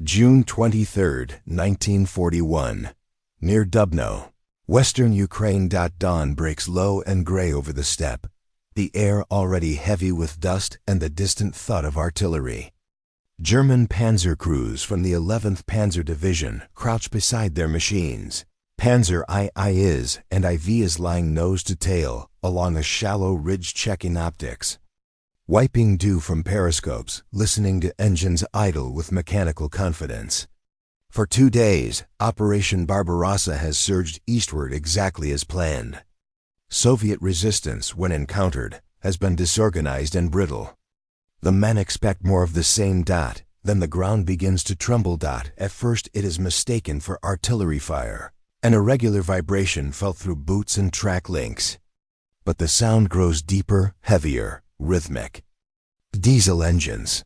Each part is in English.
June 23, 1941. Near Dubno, western Ukraine. Dawn breaks low and gray over the steppe, the air already heavy with dust and the distant thud of artillery. German panzer crews from the 11th Panzer Division crouch beside their machines. Panzer II is and IV is lying nose to tail along a shallow ridge checking optics, wiping dew from periscopes, listening to engines idle with mechanical confidence. For 2 days, Operation Barbarossa has surged eastward exactly as planned. Soviet resistance, when encountered, has been disorganized and brittle. The men expect more of the same. Then the ground begins to tremble. At first it is mistaken for artillery fire. An irregular vibration felt through boots and track links. But the sound grows deeper, heavier, rhythmic. Diesel engines.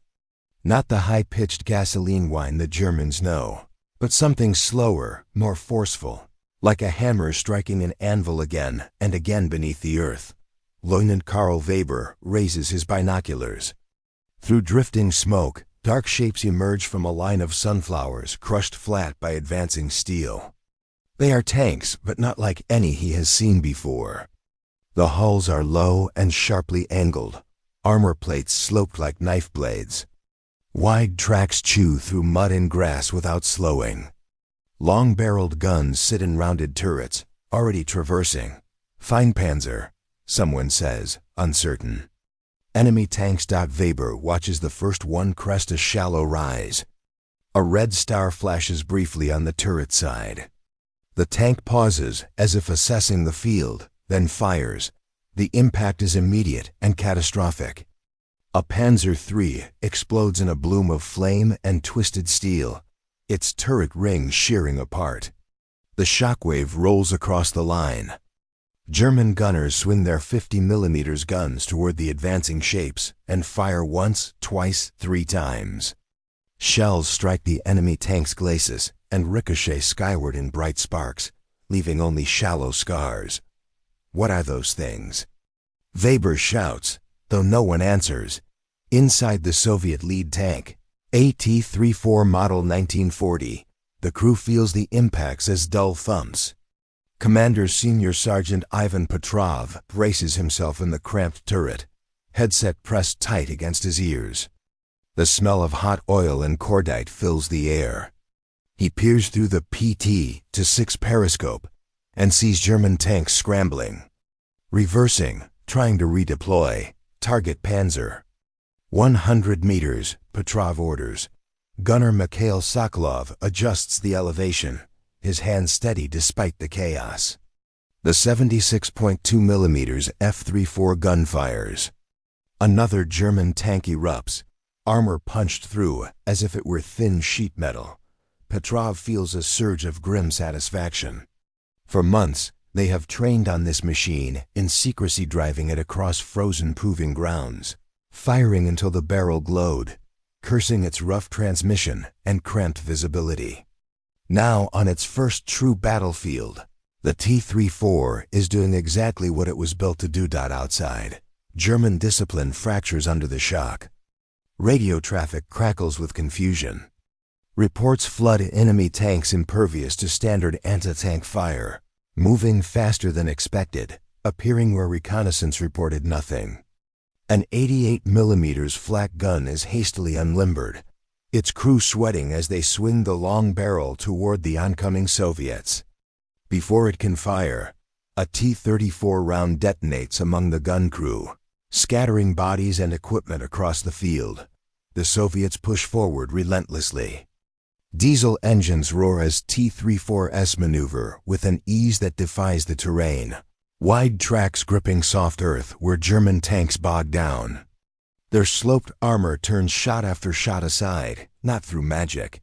Not the high-pitched gasoline whine the Germans know, but something slower, more forceful, like a hammer striking an anvil again and again beneath the earth. Lieutenant Karl Weber raises his binoculars. Through drifting smoke, dark shapes emerge from a line of sunflowers crushed flat by advancing steel. They are tanks, but not like any he has seen before. The hulls are low and sharply angled, armor plates sloped like knife blades. Wide tracks chew through mud and grass without slowing. Long-barreled guns sit in rounded turrets, already traversing. Fine Panzer, someone says, uncertain. Enemy tanks. Weber watches the first one crest a shallow rise. A red star flashes briefly on the turret side. The tank pauses, as if assessing the field, then fires. The impact is immediate and catastrophic. A Panzer III explodes in a bloom of flame and twisted steel, its turret ring shearing apart. The shockwave rolls across the line. German gunners swing their 50mm guns toward the advancing shapes and fire once, twice, 3 times. Shells strike the enemy tank's glacis and ricochet skyward in bright sparks, leaving only shallow scars. What are those things? Weber shouts, though no one answers. Inside the Soviet lead tank, a T-34 model 1940, the crew feels the impacts as dull thumps. Commander Senior Sergeant Ivan Petrov braces himself in the cramped turret, headset pressed tight against his ears. The smell of hot oil and cordite fills the air. He peers through the PT-6 periscope and sees German tanks scrambling, reversing, trying to redeploy. Target Panzer. 100 meters, Petrov orders. Gunner Mikhail Sokolov adjusts the elevation, his hand steady despite the chaos. The 76.2mm F-34 gun fires. Another German tank erupts, armor punched through as if it were thin sheet metal. Petrov feels a surge of grim satisfaction. For months, they have trained on this machine, in secrecy driving it across frozen proving grounds, firing until the barrel glowed, cursing its rough transmission and cramped visibility. Now on its first true battlefield, the T-34 is doing exactly what it was built to do. Outside, German discipline fractures under the shock. Radio traffic crackles with confusion. Reports flood enemy tanks impervious to standard anti-tank fire, moving faster than expected, appearing where reconnaissance reported nothing. An 88mm flak gun is hastily unlimbered, its crew sweating as they swing the long barrel toward the oncoming Soviets. Before it can fire, a T-34 round detonates among the gun crew, scattering bodies and equipment across the field. The Soviets push forward relentlessly. Diesel engines roar as T-34s maneuver with an ease that defies the terrain. Wide tracks gripping soft earth where German tanks bog down. Their sloped armor turns shot after shot aside, not through magic,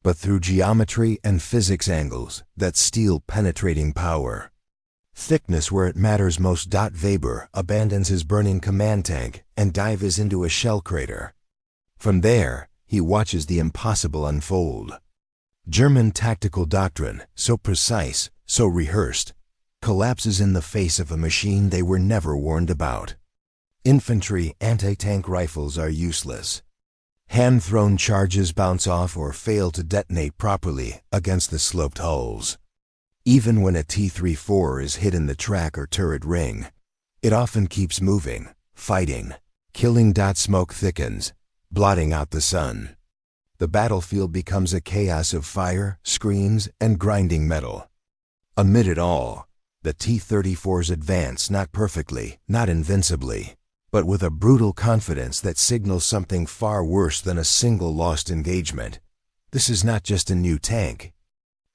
but through geometry and physics angles that steal penetrating power. Thickness where it matters most. Weber abandons his burning command tank and dives into a shell crater. From there, he watches the impossible unfold. German tactical doctrine, so precise, so rehearsed, collapses in the face of a machine they were never warned about. Infantry anti-tank rifles are useless. Hand-thrown charges bounce off or fail to detonate properly against the sloped hulls. Even when a T-34 is hit in the track or turret ring, it often keeps moving, fighting, killing. Smoke thickens, blotting out the sun. The battlefield becomes a chaos of fire, screams, and grinding metal. Amid it all, the T-34s advance not perfectly, not invincibly, but with a brutal confidence that signals something far worse than a single lost engagement. This is not just a new tank.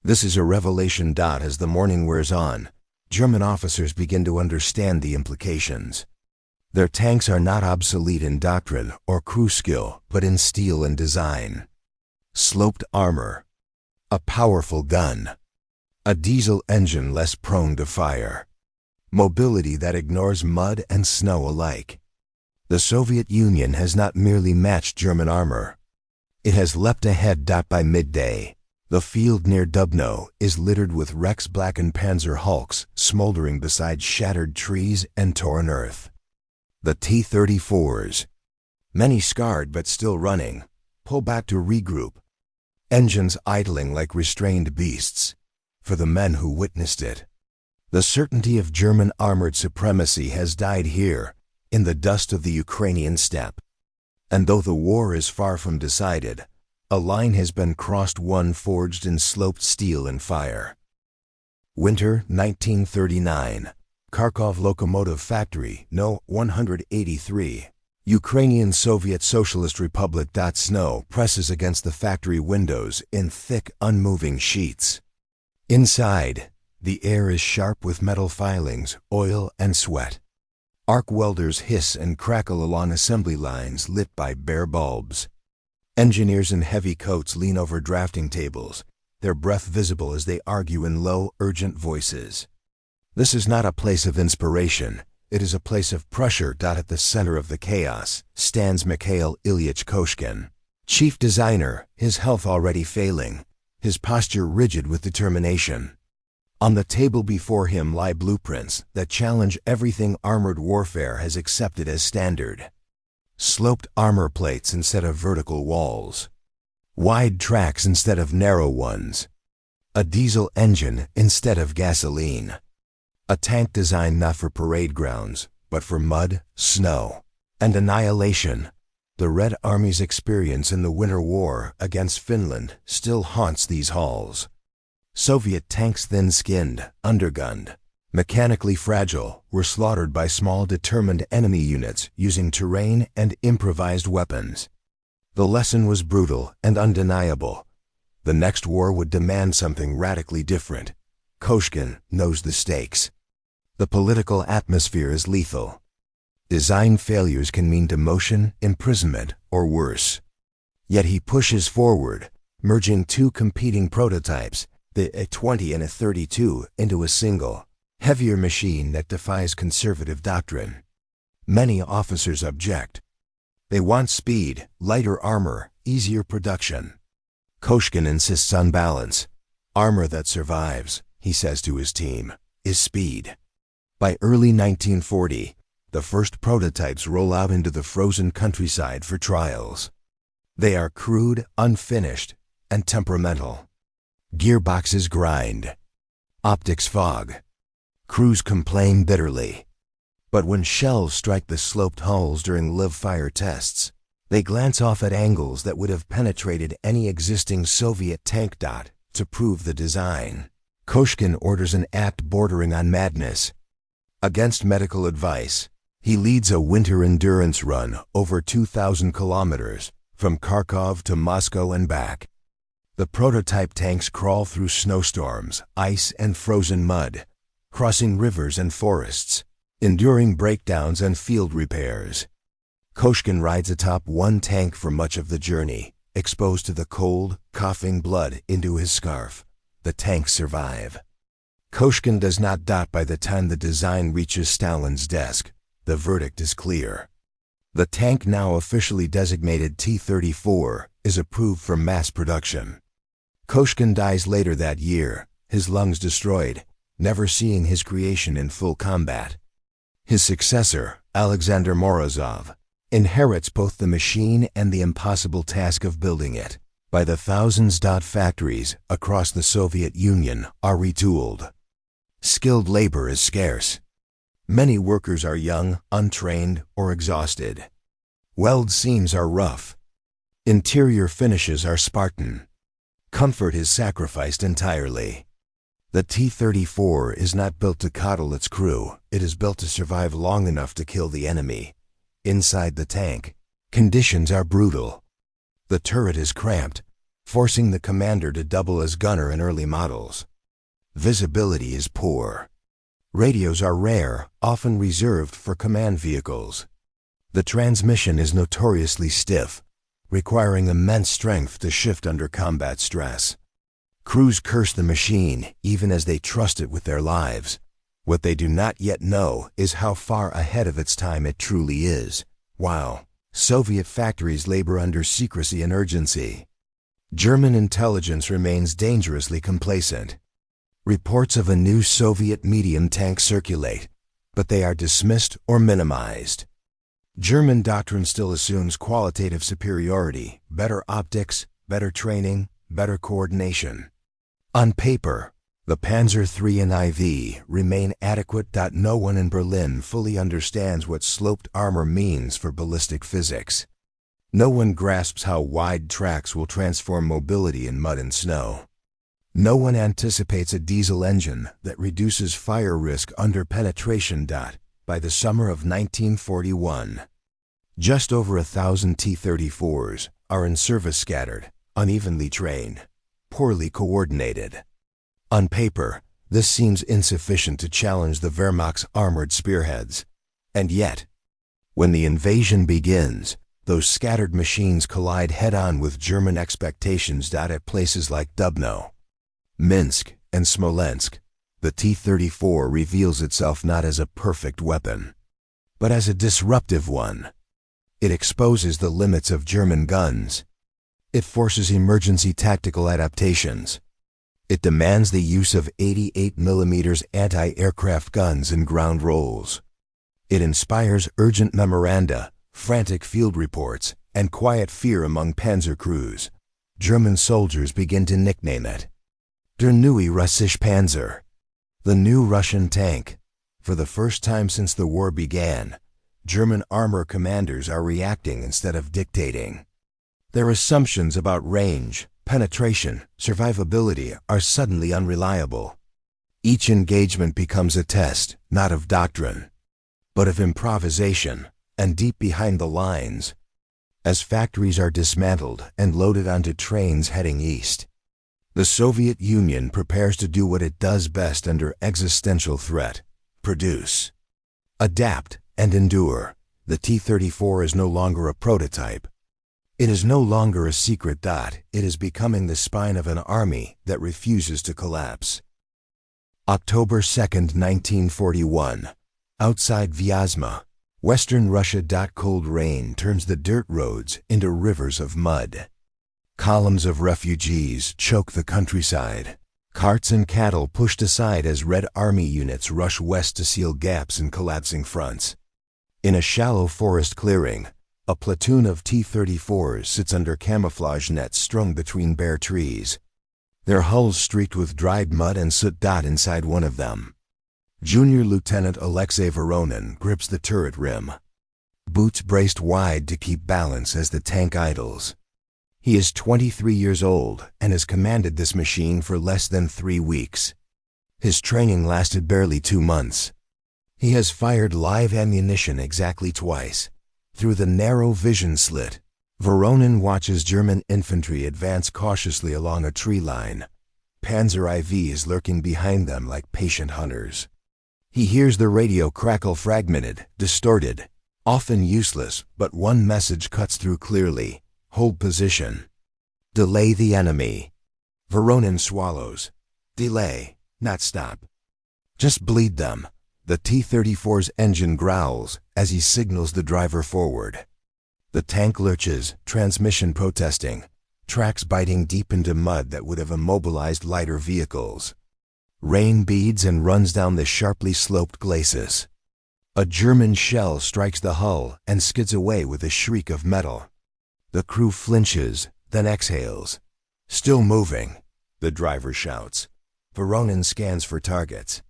This is a revelation. As the morning wears on, German officers begin to understand the implications. Their tanks are not obsolete in doctrine or crew skill, but in steel and design. Sloped armor, a powerful gun, a diesel engine less prone to fire, mobility that ignores mud and snow alike. The Soviet Union has not merely matched German armor. It has leapt ahead. By midday, the field near Dubno is littered with wrecks-blackened Panzer hulks smoldering beside shattered trees and torn earth. The T-34s, many scarred but still running, pull back to regroup, engines idling like restrained beasts. For the men who witnessed it, the certainty of German armored supremacy has died here, in the dust of the Ukrainian steppe. And though the war is far from decided, a line has been crossed, one forged in sloped steel and fire. Winter 1939. Kharkov Locomotive Factory, No. 183. Ukrainian Soviet Socialist Republic. Snow presses against the factory windows in thick, unmoving sheets. Inside, the air is sharp with metal filings, oil, and sweat. Arc welders hiss and crackle along assembly lines lit by bare bulbs. Engineers in heavy coats lean over drafting tables, their breath visible as they argue in low, urgent voices. This is not a place of inspiration, it is a place of pressure. At the center of the chaos stands Mikhail Ilyich Koshkin, chief designer, his health already failing, his posture rigid with determination. On the table before him lie blueprints that challenge everything armored warfare has accepted as standard. Sloped armor plates instead of vertical walls. Wide tracks instead of narrow ones. A diesel engine instead of gasoline. A tank designed not for parade grounds, but for mud, snow, and annihilation. The Red Army's experience in the Winter War against Finland still haunts these halls. Soviet tanks, thin-skinned, undergunned, mechanically fragile, were slaughtered by small determined enemy units using terrain and improvised weapons. The lesson was brutal and undeniable. The next war would demand something radically different. Koshkin knows the stakes. The political atmosphere is lethal. Design failures can mean demotion, imprisonment, or worse. Yet he pushes forward, merging two competing prototypes, the A-20 and A-32, into a single, heavier machine that defies conservative doctrine. Many officers object. They want speed, lighter armor, easier production. Koshkin insists on balance. Armor that survives, he says to his team, is speed. By early 1940, the first prototypes roll out into the frozen countryside for trials. They are crude, unfinished, and temperamental. Gearboxes grind. Optics fog. Crews complain bitterly. But when shells strike the sloped hulls during live-fire tests, they glance off at angles that would have penetrated any existing Soviet tank. To prove the design, Koshkin orders an act bordering on madness. Against medical advice, he leads a winter endurance run over 2,000 kilometers, from Kharkov to Moscow and back. The prototype tanks crawl through snowstorms, ice, and frozen mud, crossing rivers and forests, enduring breakdowns and field repairs. Koshkin rides atop one tank for much of the journey, exposed to the cold, coughing blood into his scarf. The tanks survive. Koshkin does not. By the time the design reaches Stalin's desk, the verdict is clear. The tank, now officially designated T-34, is approved for mass production. Koshkin dies later that year, his lungs destroyed, never seeing his creation in full combat. His successor, Alexander Morozov, inherits both the machine and the impossible task of building it. By the thousands. Factories across the Soviet Union are retooled. Skilled labor is scarce. Many workers are young, untrained, or exhausted. Weld seams are rough. Interior finishes are Spartan. Comfort is sacrificed entirely. The T-34 is not built to coddle its crew, it is built to survive long enough to kill the enemy. Inside the tank, conditions are brutal. The turret is cramped, forcing the commander to double as gunner in early models. Visibility is poor. Radios are rare, often reserved for command vehicles. The transmission is notoriously stiff, requiring immense strength to shift under combat stress. Crews curse the machine even as they trust it with their lives. What they do not yet know is how far ahead of its time it truly is. While Soviet factories labor under secrecy and urgency, German intelligence remains dangerously complacent. Reports of a new Soviet medium tank circulate, but they are dismissed or minimized. German doctrine still assumes qualitative superiority, better optics, better training, better coordination. On paper, the Panzer III and IV remain adequate. No one in Berlin fully understands what sloped armor means for ballistic physics. No one grasps how wide tracks will transform mobility in mud and snow. No one anticipates a diesel engine that reduces fire risk under penetration. By the summer of 1941, just over 1,000 T-34s are in service, scattered, unevenly trained, poorly coordinated. On paper, this seems insufficient to challenge the Wehrmacht's armored spearheads. And yet, when the invasion begins, those scattered machines collide head-on with German expectations. At places like Dubno, Minsk, and Smolensk, the T-34 reveals itself not as a perfect weapon, but as a disruptive one. It exposes the limits of German guns. It forces emergency tactical adaptations. It demands the use of 88mm anti-aircraft guns in ground roles. It inspires urgent memoranda, frantic field reports, and quiet fear among panzer crews. German soldiers begin to nickname it Der neue Russische Panzer, the new Russian tank. For the first time since the war began, German armor commanders are reacting instead of dictating. Their assumptions about range, penetration, survivability are suddenly unreliable. Each engagement becomes a test, not of doctrine, but of improvisation, and deep behind the lines, as factories are dismantled and loaded onto trains heading east, the Soviet Union prepares to do what it does best under existential threat: produce, adapt, and endure. The T-34 is no longer a prototype. It is no longer a secret. It is becoming the spine of an army that refuses to collapse. October 2nd, 1941. Outside Vyazma, Western Russia. Cold rain turns the dirt roads into rivers of mud. Columns of refugees choke the countryside. Carts and cattle pushed aside as Red Army units rush west to seal gaps in collapsing fronts. In a shallow forest clearing, a platoon of T-34s sits under camouflage nets strung between bare trees. Their hulls streaked with dried mud and soot. Inside one of them, Junior Lieutenant Alexei Voronin grips the turret rim, boots braced wide to keep balance as the tank idles. He is 23 years old and has commanded this machine for less than 3 weeks. His training lasted barely 2 months. He has fired live ammunition exactly twice. Through the narrow vision slit, Voronin watches German infantry advance cautiously along a tree line. Panzer IV is lurking behind them like patient hunters. He hears the radio crackle, fragmented, distorted, often useless, but one message cuts through clearly: hold position. Delay the enemy. Voronin swallows. Delay, not stop. Just bleed them. The T-34's engine growls as he signals the driver forward. The tank lurches, transmission protesting, tracks biting deep into mud that would have immobilized lighter vehicles. Rain beads and runs down the sharply sloped glacis. A German shell strikes the hull and skids away with a shriek of metal. The crew flinches, then exhales. "Still moving," the driver shouts. Voronin scans for targets.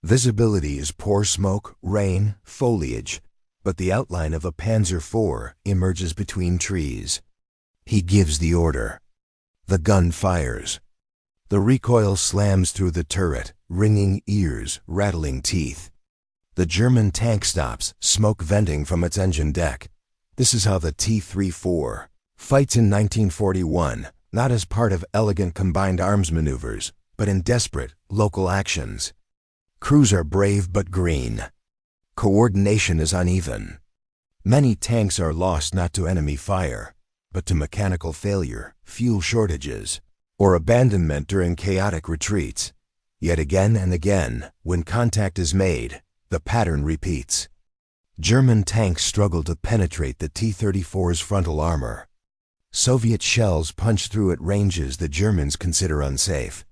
Visibility is poor smoke, rain, foliage, but the outline of a Panzer IV emerges between trees. He gives the order. The gun fires. The recoil slams through the turret, ringing ears, rattling teeth. The German tank stops, smoke venting from its engine deck. This is how the T-34 fights in 1941, not as part of elegant combined arms maneuvers, but in desperate, local actions. Crews are brave but green. Coordination is uneven. Many tanks are lost not to enemy fire, but to mechanical failure, fuel shortages, or abandonment during chaotic retreats. Yet again and again, when contact is made, the pattern repeats. German tanks struggle to penetrate the T-34's frontal armor. Soviet shells punch through at ranges the Germans consider unsafe.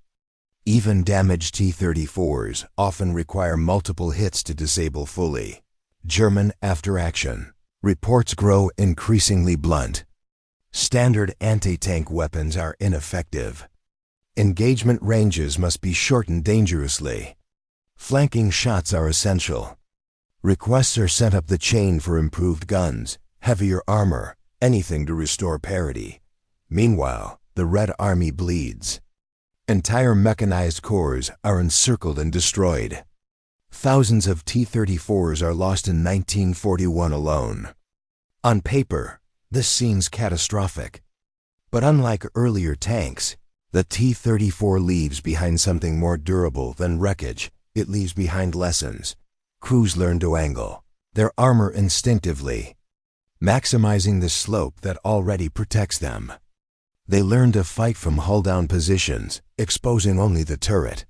Even damaged T-34s often require multiple hits to disable fully. German after-action reports grow increasingly blunt. Standard anti-tank weapons are ineffective. Engagement ranges must be shortened dangerously. Flanking shots are essential. Requests are sent up the chain for improved guns, heavier armor, anything to restore parity. Meanwhile, the Red Army bleeds. Entire mechanized corps are encircled and destroyed. Thousands of T-34s are lost in 1941 alone. On paper, this seems catastrophic. But unlike earlier tanks, the T-34 leaves behind something more durable than wreckage. It leaves behind lessons. Crews learn to angle their armor instinctively, maximizing the slope that already protects them. They learn to fight from hull-down positions, exposing only the turret.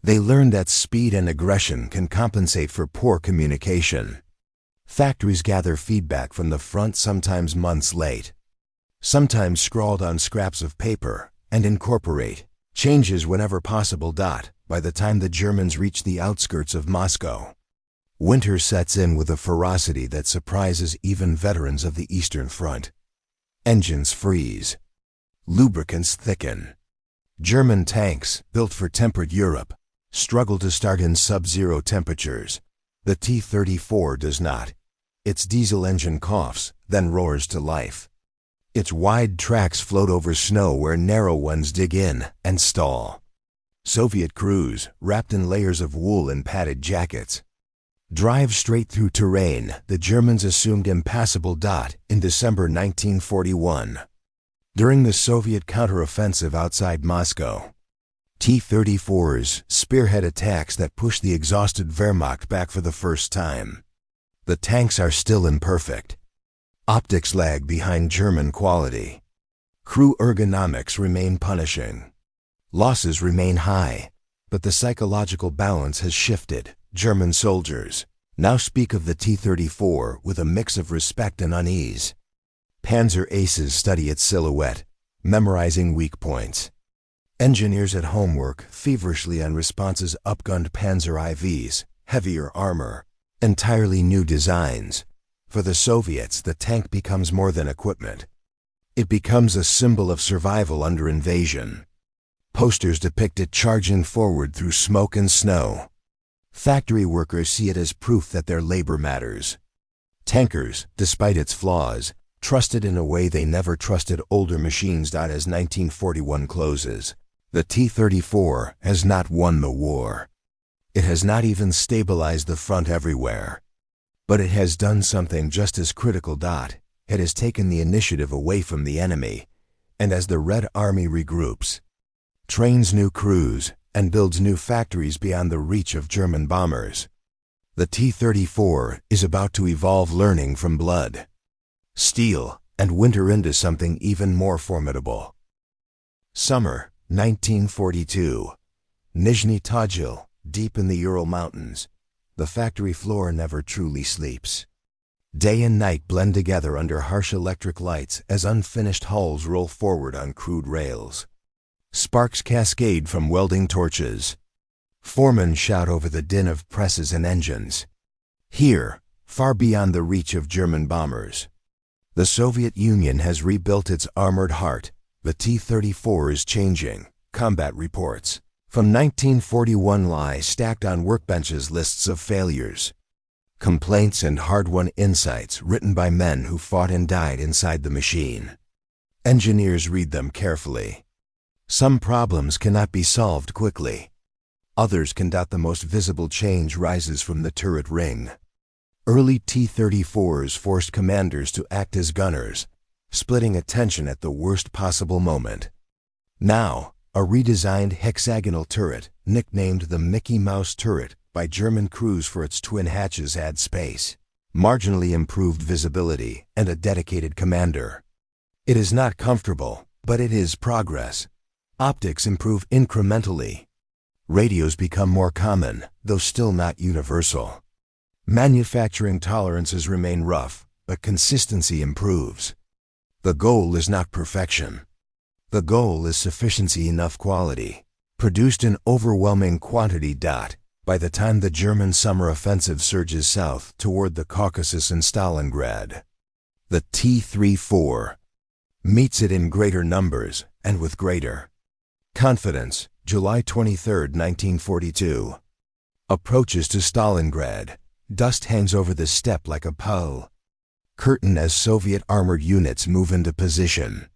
They learn that speed and aggression can compensate for poor communication. Factories gather feedback from the front, sometimes months late, sometimes scrawled on scraps of paper, and incorporate changes whenever possible. By the time the Germans reach the outskirts of Moscow, winter sets in with a ferocity that surprises even veterans of the Eastern Front. Engines freeze. Lubricants thicken. German tanks, built for temperate Europe, struggle to start in sub-zero temperatures. The T-34 does not. Its diesel engine coughs, then roars to life. Its wide tracks float over snow where narrow ones dig in and stall. Soviet crews, wrapped in layers of wool and padded jackets, drive straight through terrain the Germans assumed impassable. In December 1941, during the Soviet counteroffensive outside Moscow, T-34s spearhead attacks that push the exhausted Wehrmacht back for the first time. The tanks are still imperfect. Optics lag behind German quality. Crew ergonomics remain punishing. Losses remain high, but the psychological balance has shifted. German soldiers now speak of the T-34 with a mix of respect and unease. Panzer aces study its silhouette, memorizing weak points. Engineers at home work feverishly on responses upgunned Panzer IVs, heavier armor, entirely new designs. For the Soviets, the tank becomes more than equipment. It becomes a symbol of survival under invasion. Posters depict it charging forward through smoke and snow. Factory workers see it as proof that their labor matters. Tankers, despite its flaws, trust it in a way they never trusted older machines. As 1941 closes, the T-34 has not won the war. It has not even stabilized the front everywhere. But it has done something just as critical. It has taken the initiative away from the enemy, and as the Red Army regroups, trains new crews, and builds new factories beyond the reach of German bombers, the T-34 is about to evolve, learning from blood, steel, and winter into something even more formidable. Summer 1942. Nizhny Tagil, deep in the Ural Mountains. The factory floor never truly sleeps. Day and night blend together under harsh electric lights as unfinished hulls roll forward on crude rails. Sparks cascade from welding torches. Foremen shout over the din of presses and engines. Here, far beyond the reach of German bombers, the Soviet Union has rebuilt its armored heart. The T-34 is changing, combat reports from 1941 lie stacked on workbenches lists of failures, complaints and hard-won insights written by men who fought and died inside the machine. Engineers read them carefully. Some problems cannot be solved quickly. Others can doubt the most visible change rises from the turret ring. Early T-34s forced commanders to act as gunners, splitting attention at the worst possible moment. Now, a redesigned hexagonal turret, nicknamed the Mickey Mouse turret by German crews for its twin hatches, adds space, marginally improved visibility, and a dedicated commander. It is not comfortable, but it is progress. Optics improve incrementally. Radios become more common, though still not universal. Manufacturing tolerances remain rough, but consistency improves. The goal is not perfection. The goal is sufficiency enough quality, produced in overwhelming quantity. By the time the German summer offensive surges south toward the Caucasus and Stalingrad, the T-34 meets it in greater numbers and with greater confidence. July 23, 1942. Approaches to Stalingrad. Dust hangs over the steppe like a pall curtain as Soviet armored units move into position.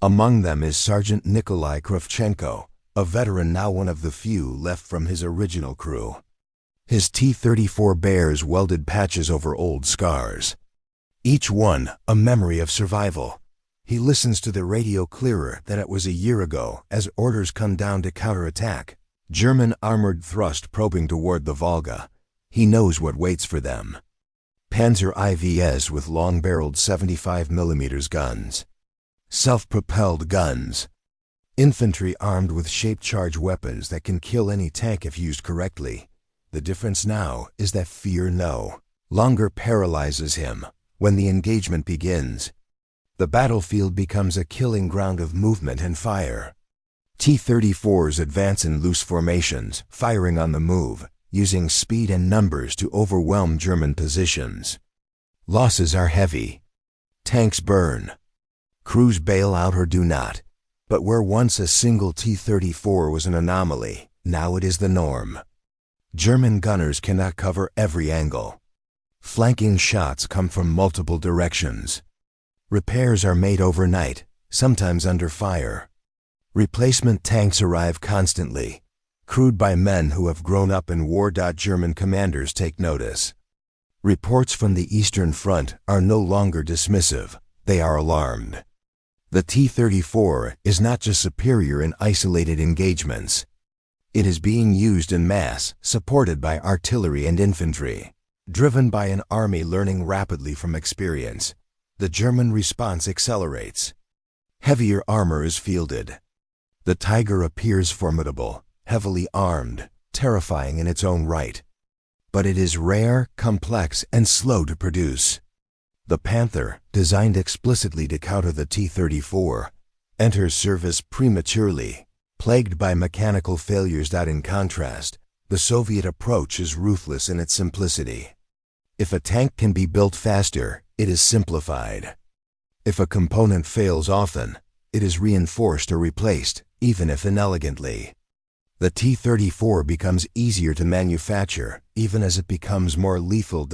Among them is Sergeant Nikolai Kravchenko, a veteran now one of the few left from his original crew. His T-34 bears welded patches over old scars, each one a memory of survival. He listens to the radio clearer than it was a year ago as orders come down to counterattack. German armored thrust probing toward the Volga. He knows what waits for them. Panzer IVs with long-barreled 75mm guns. Self-propelled guns. Infantry armed with shape-charge weapons that can kill any tank if used correctly. The difference now is that fear no longer paralyzes him. When the engagement begins, the battlefield becomes a killing ground of movement and fire. T-34s advance in loose formations, firing on the move, using speed and numbers to overwhelm German positions. Losses are heavy. Tanks burn. Crews bail out or do not. But where once a single T-34 was an anomaly, now it is the norm. German gunners cannot cover every angle. Flanking shots come from multiple directions. Repairs are made overnight, sometimes under fire. Replacement tanks arrive constantly, crewed by men who have grown up in war. German commanders take notice. Reports from the Eastern Front are no longer dismissive, they are alarmed. The T-34 is not just superior in isolated engagements. It is being used en masse, supported by artillery and infantry. Driven by an army learning rapidly from experience, the German response accelerates. Heavier armor is fielded. The Tiger appears formidable, heavily armed, terrifying in its own right. But it is rare, complex, and slow to produce. The Panther, designed explicitly to counter the T-34, enters service prematurely, plagued by mechanical failures. In contrast, the Soviet approach is ruthless in its simplicity. If a tank can be built faster, it is simplified. If a component fails often, it is reinforced or replaced, even if inelegantly. The T-34 becomes easier to manufacture, even as it becomes more lethal.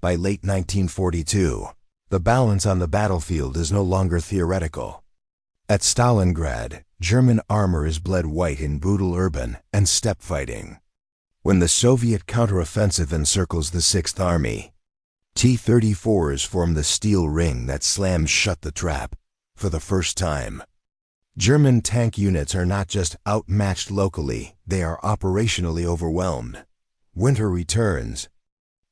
By late 1942, the balance on the battlefield is no longer theoretical. At Stalingrad, German armor is bled white in brutal urban and steppe fighting. When the Soviet counteroffensive encircles the Sixth Army, T-34s form the steel ring that slams shut the trap. For the first time, German tank units are not just outmatched locally, they are operationally overwhelmed. Winter returns,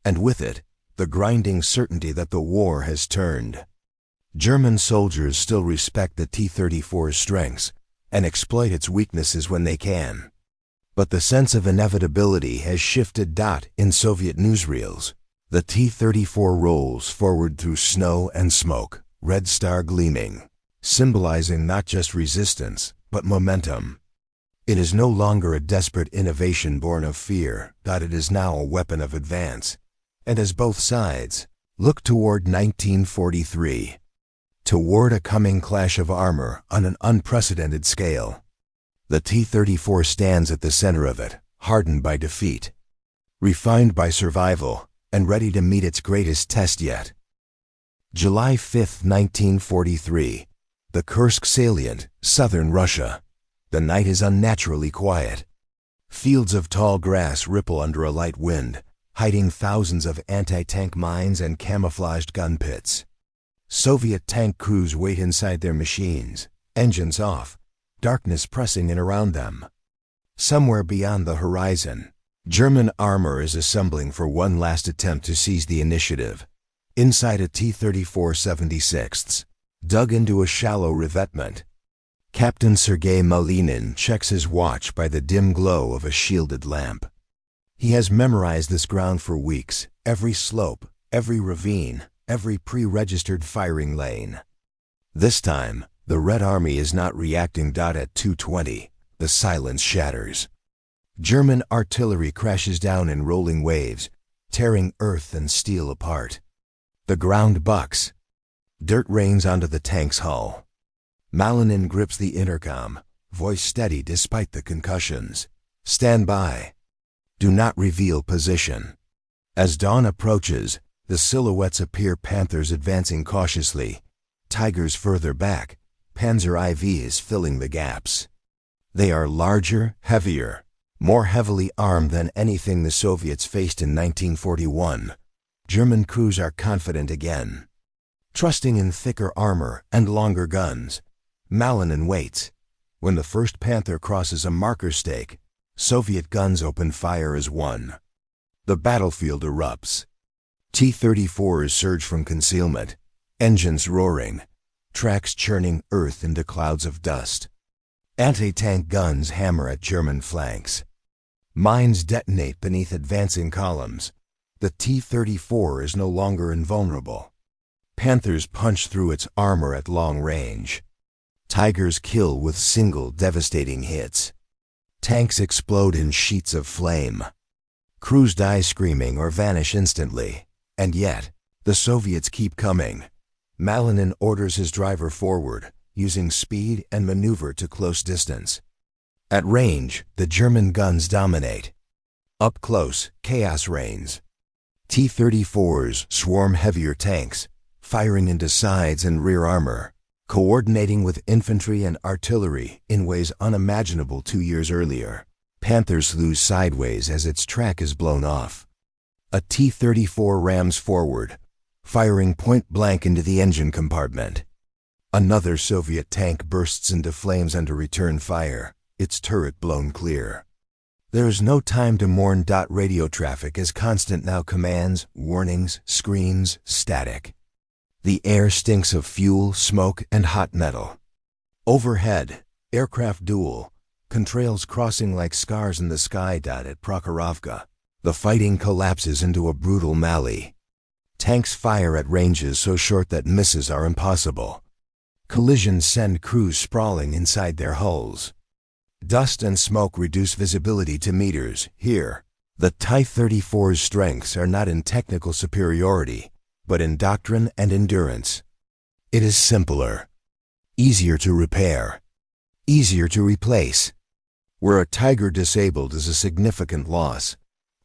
and with it, the grinding certainty that the war has turned. German soldiers still respect the T-34's strengths and exploit its weaknesses when they can. But the sense of inevitability has shifted. In Soviet newsreels, the T-34 rolls forward through snow and smoke, red star gleaming, symbolizing not just resistance, but momentum. It is no longer a desperate innovation born of fear. It is now a weapon of advance, And as both sides look toward 1943, toward a coming clash of armor on an unprecedented scale, the T-34 stands at the center of it, hardened by defeat, refined by survival, and ready to meet its greatest test yet. July 5, 1943, the Kursk salient, southern Russia. The night is unnaturally quiet. Fields of tall grass ripple under a light wind, hiding thousands of anti-tank mines and camouflaged gun pits. Soviet tank crews wait inside their machines, engines off, darkness pressing in around them. Somewhere beyond the horizon, German armor is assembling for one last attempt to seize the initiative. Inside a T-34 76th, dug into a shallow revetment, Captain Sergei Malinin checks his watch by the dim glow of a shielded lamp. He has memorized this ground for weeks, every slope, every ravine, every pre-registered firing lane. This time, the Red Army is not reacting. At 2:20, the silence shatters. German artillery crashes down in rolling waves, tearing earth and steel apart. The ground bucks. Dirt rains onto the tank's hull. Malinin grips the intercom, voice steady despite the concussions. Stand by. Do not reveal position. As dawn approaches, the silhouettes appear: Panthers advancing cautiously, Tigers further back, Panzer IVs filling the gaps. They are larger, heavier, more heavily armed than anything the Soviets faced in 1941. German crews are confident again. Trusting in thicker armor and longer guns, Malinin waits. When the first Panther crosses a marker stake, Soviet guns open fire as one. The battlefield erupts. T-34s surge from concealment, engines roaring, tracks churning earth into clouds of dust. Anti-tank guns hammer at German flanks. Mines detonate beneath advancing columns. The T-34 is no longer invulnerable. Panthers punch through its armor at long range. Tigers kill with single devastating hits. Tanks explode in sheets of flame. Crews die screaming or vanish instantly. And yet, the Soviets keep coming. Malinin orders his driver forward, using speed and maneuver to close distance. At range, the German guns dominate. Up close, chaos reigns. T-34s swarm heavier tanks, firing into sides and rear armor, coordinating with infantry and artillery in ways unimaginable 2 years earlier. Panthers slews sideways as its track is blown off. A T-34 rams forward, firing point-blank into the engine compartment. Another Soviet tank bursts into flames under return fire, its turret blown clear. There is no time to mourn. Radio traffic is constant now: commands, warnings, screams, static. The air stinks of fuel, smoke, and hot metal. Overhead, aircraft duel, contrails crossing like scars in the sky. At Prokhorovka, the fighting collapses into a brutal melee. Tanks fire at ranges so short that misses are impossible. Collisions send crews sprawling inside their hulls. Dust and smoke reduce visibility to meters. Here, the T-34's strengths are not in technical superiority, but in doctrine and endurance. It is simpler, easier to repair, easier to replace. Where a Tiger disabled is a significant loss,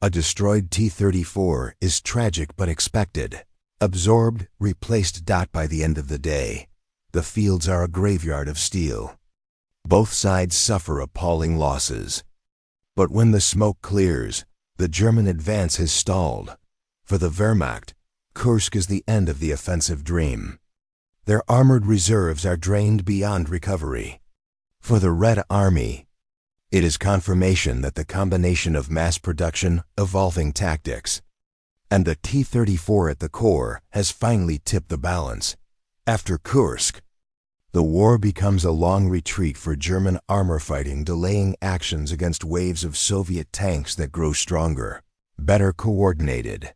a destroyed T-34 is tragic but expected. Absorbed, replaced. By the end of the day, the fields are a graveyard of steel. Both sides suffer appalling losses. But when the smoke clears, the German advance has stalled. For the Wehrmacht, Kursk is the end of the offensive dream. Their armored reserves are drained beyond recovery. For the Red Army, it is confirmation that the combination of mass production, evolving tactics, and the T-34 at the core has finally tipped the balance. After Kursk, the war becomes a long retreat for German armor fighting, delaying actions against waves of Soviet tanks that grow stronger, better coordinated,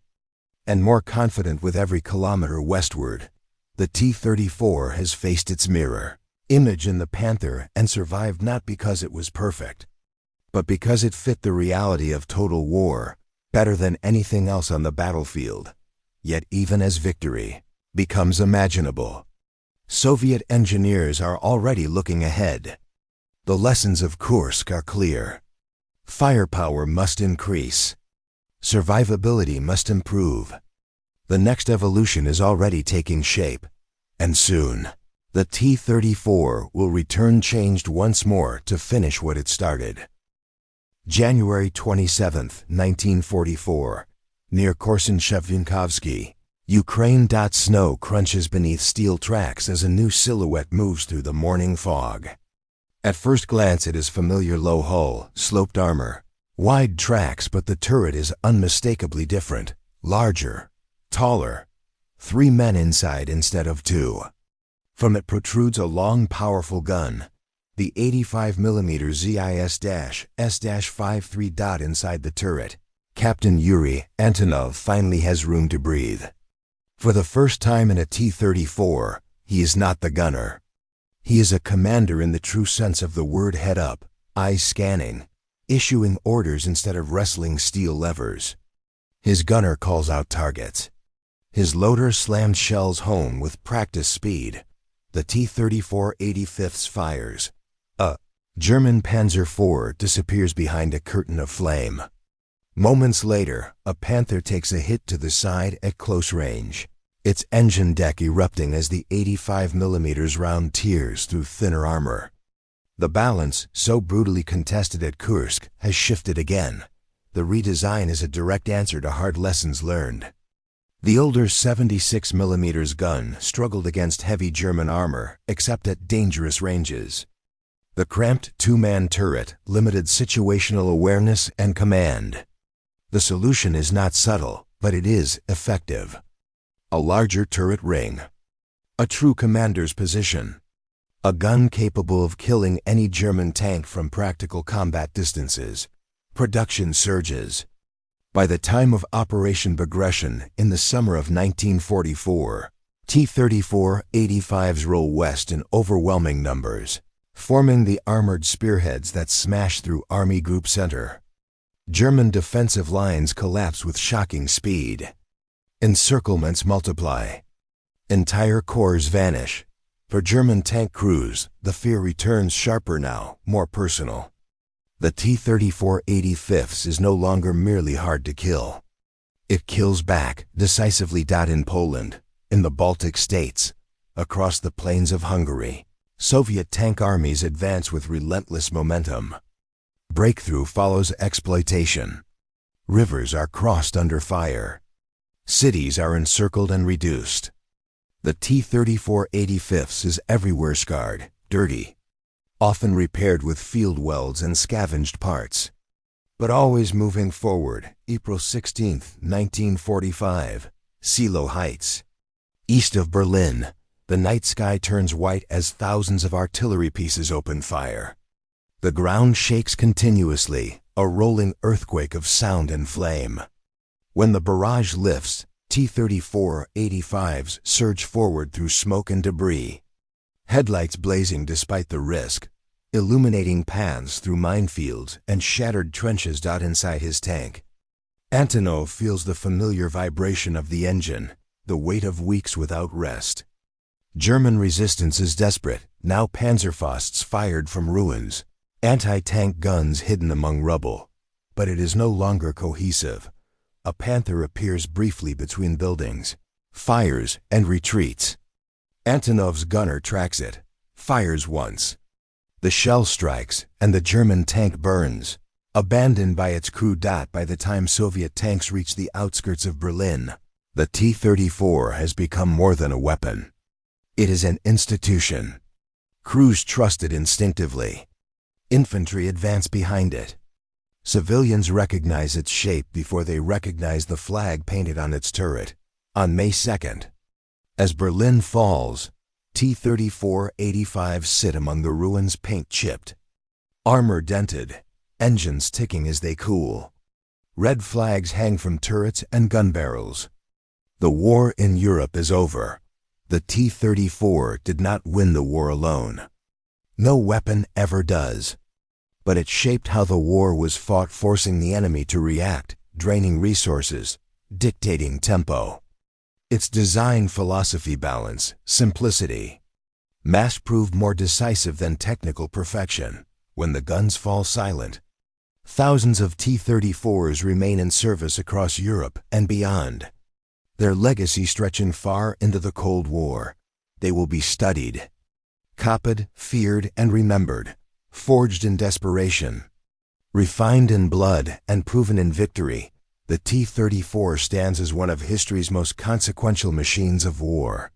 and more confident with every kilometer westward. The T-34 has faced its mirror image in the Panther and survived not because it was perfect, but because it fit the reality of total war, better than anything else on the battlefield. Yet even as victory becomes imaginable, Soviet engineers are already looking ahead. The lessons of Kursk are clear. Firepower must increase. Survivability must improve. The next evolution is already taking shape, and soon, the T-34 will return changed once more to finish what it started. January 27, 1944, near Korsun-Shevchenkovsky, Ukraine. Snow crunches beneath steel tracks as a new silhouette moves through the morning fog. At first glance it is familiar: low hull, sloped armor, wide tracks, but the turret is unmistakably different, larger, taller, 3 men inside instead of 2. From it protrudes a long, powerful gun, the 85mm ZIS-S-53. Inside the turret, Captain Yuri Antonov finally has room to breathe. For the first time in a T-34, he is not the gunner. He is a commander in the true sense of the word: head up, eyes scanning, issuing orders instead of wrestling steel levers. His gunner calls out targets. His loader slams shells home with practice speed. The T-34 85th fires. A German Panzer IV disappears behind a curtain of flame. Moments later, a Panther takes a hit to the side at close range, its engine deck erupting as the 85mm round tears through thinner armor. The balance, so brutally contested at Kursk, has shifted again. The redesign is a direct answer to hard lessons learned. The older 76mm gun struggled against heavy German armor, except at dangerous ranges. The cramped 2-man turret limited situational awareness and command. The solution is not subtle, but it is effective. A larger turret ring. A true commander's position. A gun capable of killing any German tank from practical combat distances. Production surges. By the time of Operation Barbarossa in the summer of 1944, T-34 85s roll west in overwhelming numbers, forming the armored spearheads that smash through Army Group Center. German defensive lines collapse with shocking speed. Encirclements multiply. Entire corps vanish. For German tank crews, the fear returns sharper now, more personal. The T-34 85s is no longer merely hard to kill. It kills back, decisively. In Poland, in the Baltic states, across the plains of Hungary, Soviet tank armies advance with relentless momentum. Breakthrough follows exploitation. Rivers are crossed under fire. Cities are encircled and reduced. The T-34 85s is everywhere scarred, dirty, often repaired with field welds and scavenged parts, but always moving forward. April 16, 1945, Silo Heights. East of Berlin, the night sky turns white as thousands of artillery pieces open fire. The ground shakes continuously, a rolling earthquake of sound and flame. When the barrage lifts, T-34 85s surge forward through smoke and debris. Headlights blazing despite the risk, illuminating paths through minefields and shattered trenches. Inside his tank, Antonov feels the familiar vibration of the engine, the weight of weeks without rest. German resistance is desperate, now Panzerfausts fired from ruins, anti-tank guns hidden among rubble. But it is no longer cohesive. A Panther appears briefly between buildings, fires and retreats. Antonov's gunner tracks it, fires once. The shell strikes, and the German tank burns, abandoned by its crew. By the time Soviet tanks reach the outskirts of Berlin, the T-34 has become more than a weapon. It is an institution. Crews trust it instinctively. Infantry advance behind it. Civilians recognize its shape before they recognize the flag painted on its turret. On May 2nd, as Berlin falls, T-34 85s sit among the ruins, paint chipped, armor dented, engines ticking as they cool. Red flags hang from turrets and gun barrels. The war in Europe is over. The T-34 did not win the war alone. No weapon ever does. But it shaped how the war was fought, forcing the enemy to react, draining resources, dictating tempo. Its design philosophy balance, simplicity. Mass proved more decisive than technical perfection. When the guns fall silent, thousands of T-34s remain in service across Europe and beyond. Their legacy stretching far into the Cold War. They will be studied, copied, feared, and remembered, forged in desperation. Refined in blood and proven in victory, the T-34 stands as one of history's most consequential machines of war.